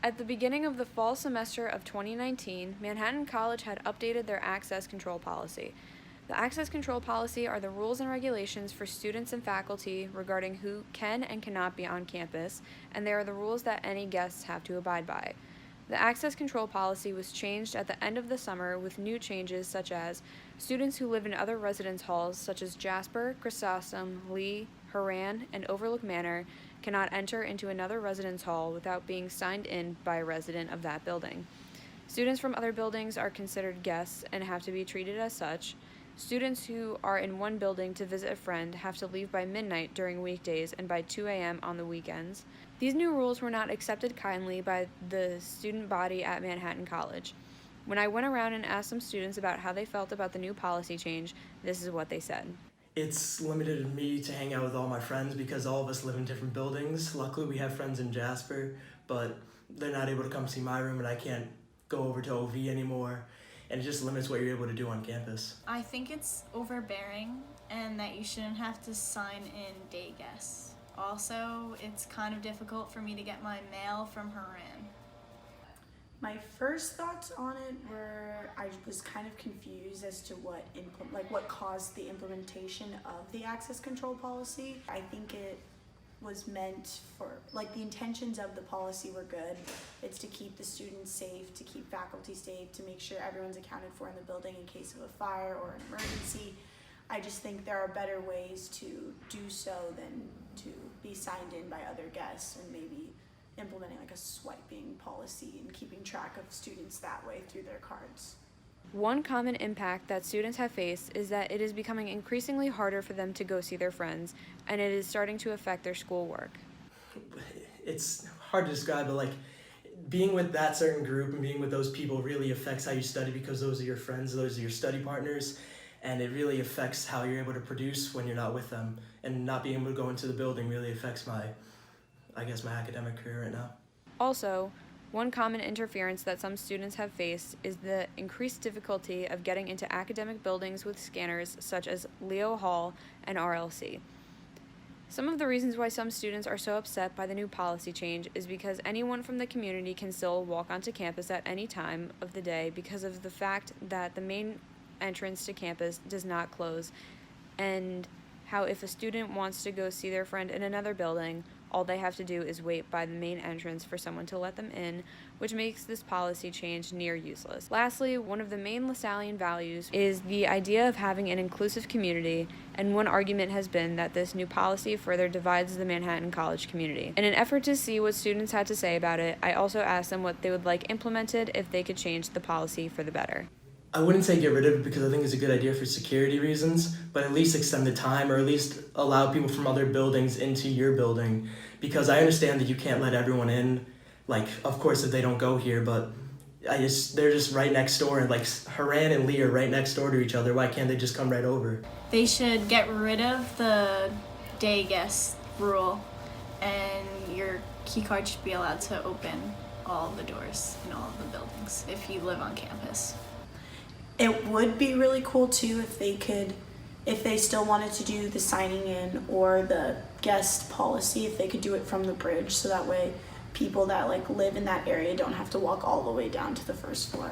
At the beginning of the fall semester of 2019, Manhattan College had updated their access control policy. The access control policy are the rules and regulations for students and faculty regarding who can and cannot be on campus, and they are the rules that any guests have to abide by. The access control policy was changed at the end of the summer with new changes such as students who live in other residence halls such as Jasper, Chrysostom, Lee, Horan, and Overlook Manor cannot enter into another residence hall without being signed in by a resident of that building. Students from other buildings are considered guests and have to be treated as such. Students who are in one building to visit a friend have to leave by midnight during weekdays and by 2 a.m. on the weekends. These new rules were not accepted kindly by the student body at Manhattan College. When I went around and asked some students about how they felt about the new policy change, this is what they said. It's limited me to hang out with all my friends because all of us live in different buildings. Luckily, we have friends in Jasper, but they're not able to come see my room and I can't go over to OV anymore. And it just limits what you're able to do on campus. I think it's overbearing and that you shouldn't have to sign in day guests. Also, it's kind of difficult for me to get my mail from Horan. My first thoughts on it were I was kind of confused as to what caused the implementation of the access control policy. I think it was meant for, the intentions of the policy were good. It's to keep the students safe, to keep faculty safe, to make sure everyone's accounted for in the building in case of a fire or an emergency. I just think there are better ways to do so than to be signed in by other guests and maybe implementing a swiping policy and keeping track of students that way through their cards. One common impact that students have faced is that it is becoming increasingly harder for them to go see their friends, and it is starting to affect their schoolwork. It's hard to describe, but being with that certain group and being with those people really affects how you study because those are your friends, those are your study partners, and it really affects how you're able to produce when you're not with them. And not being able to go into the building really affects my academic career right now. Also, one common interference that some students have faced is the increased difficulty of getting into academic buildings with scanners such as Leo Hall and RLC. Some of the reasons why some students are so upset by the new policy change is because anyone from the community can still walk onto campus at any time of the day because of the fact that the main entrance to campus does not close, and how if a student wants to go see their friend in another building, all they have to do is wait by the main entrance for someone to let them in, which makes this policy change near useless. Lastly, one of the main Lasallian values is the idea of having an inclusive community, and one argument has been that this new policy further divides the Manhattan College community. In an effort to see what students had to say about it, I also asked them what they would like implemented if they could change the policy for the better. I wouldn't say get rid of it because I think it's a good idea for security reasons, but at least extend the time or at least allow people from other buildings into your building, because I understand that you can't let everyone in, of course if they don't go here, but they're just right next door, and Horan and Lee are right next door to each other. Why can't they just come right over? They should get rid of the day guest rule, and your key card should be allowed to open all the doors in all of the buildings if you live on campus. It would be really cool too if they still wanted to do the signing in or the guest policy, if they could do it from the bridge, so that way people that live in that area don't have to walk all the way down to the first floor.